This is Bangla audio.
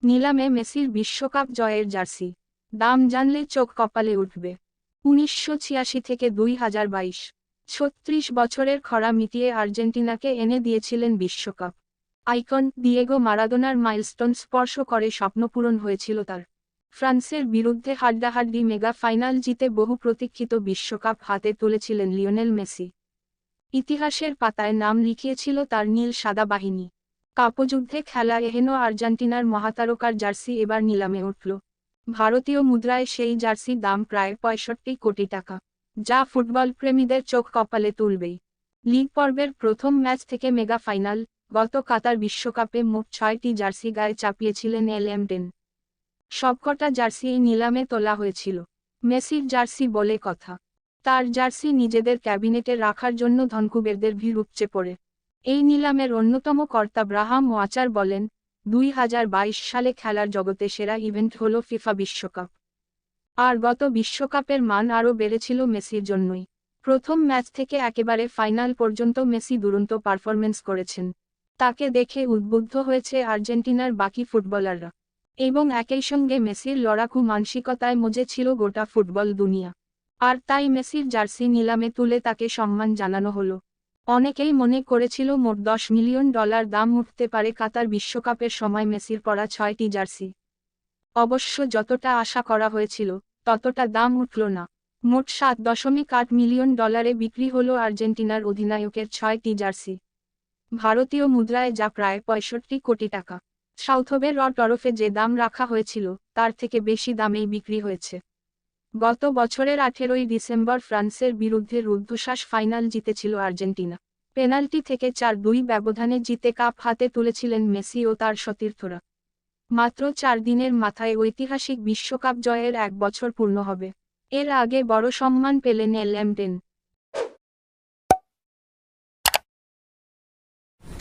নিলামে মেসির বিশ্বকাপ জয়ের জার্সি। দাম জানলে চোখ কপালে উঠবে। ১৯৮৬ থেকে ২০২২, ৩৬ বছরের খরা মিটিয়ে আর্জেন্টিনাকে এনে দিয়েছিলেন বিশ্বকাপ। আইকন দিয়েগো মারাদোনার মাইলস্টোন স্পর্শ করে স্বপ্নপূরণ হয়েছিল তার। ফ্রান্সের বিরুদ্ধে হাড্ডাহাড্ডি মেগা ফাইনাল জিতে বহু প্রতীক্ষিত বিশ্বকাপ হাতে তুলেছিলেন লিওনেল মেসি। ইতিহাসের পাতায় নাম লিখিয়েছিল তার নীল সাদা বাহিনী। কাপযুদ্ধে খেলা এহেন আর্জেন্টিনার মহাতারকার জার্সি এবার নিলামে উঠল। ভারতীয় মুদ্রায় সেই জার্সির দাম প্রায় ৬৫ কোটি টাকা, যা ফুটবল প্রেমীদের চোখ কপালে তুলবেই। লিগ পর্বের প্রথম ম্যাচ থেকে মেগা ফাইনাল, গত কাতার বিশ্বকাপে মোট ৬টি জার্সি গায়ে চাপিয়েছিলেন এলএম10। সবকটা জার্সি এই নিলামে তোলা হয়েছিল। মেসির জার্সি বলে কথা। তার জার্সি নিজেদের ক্যাবিনেটে রাখার জন্য ধনকুবেরদের ভিড় উপচে পড়ে। এই নিলামের অন্যতম কর্তা ব্রাহাম ওয়াচার বলেন, ২০২২ সালে খেলার জগতে সেরা ইভেন্ট হল ফিফা বিশ্বকাপ। আর গত বিশ্বকাপের মান আরও বেড়েছিল মেসির জন্যই। প্রথম ম্যাচ থেকে একেবারে ফাইনাল পর্যন্ত মেসি দুরন্ত পারফরমেন্স করেছেন। তাকে দেখে উদ্বুদ্ধ হয়েছে আর্জেন্টিনার বাকি ফুটবলাররা। এবং একই সঙ্গে মেসির লড়াকু মানসিকতায় মজেছিল গোটা ফুটবল দুনিয়া। আর তাই মেসির জার্সি নিলামে তুলে তাকে সম্মান জানানো হলো। অনেকেই মনে করেছিল মোট $10 মিলিয়ন দাম উঠতে পারে কাতার বিশ্বকাপের সময় মেসির পরা ৬টি জার্সি। অবশ্য যতটা আশা করা হয়েছিল, ততটা দাম উঠল না। মোট $7.8 মিলিয়ন বিক্রি হলো আর্জেন্টিনার অধিনায়কের ৬টি জার্সি। ভারতীয় মুদ্রায় যা প্রায় ৬৫ কোটি টাকা। সাউথবের তরফে যে দাম রাখা হয়েছিল, তার থেকে বেশি দামেই বিক্রি হয়েছে। গত বছরের ১৮ই ডিসেম্বর ফ্রান্সের বিরুদ্ধে রুদ্ধশ্বাস ফাইনাল জিতেছিল আর্জেন্টিনা। পেনাল্টি থেকে ৪-২ ব্যবধানে জিতে কাপ হাতে তুলেছিলেন মেসি ও তার সতীর্থরা। মাত্র ৪ দিনের মাথায় ঐতিহাসিক বিশ্বকাপ জয়ের ১ বছর পূর্ণ হবে। এর আগে বড় সম্মান পেলেন এলএম10।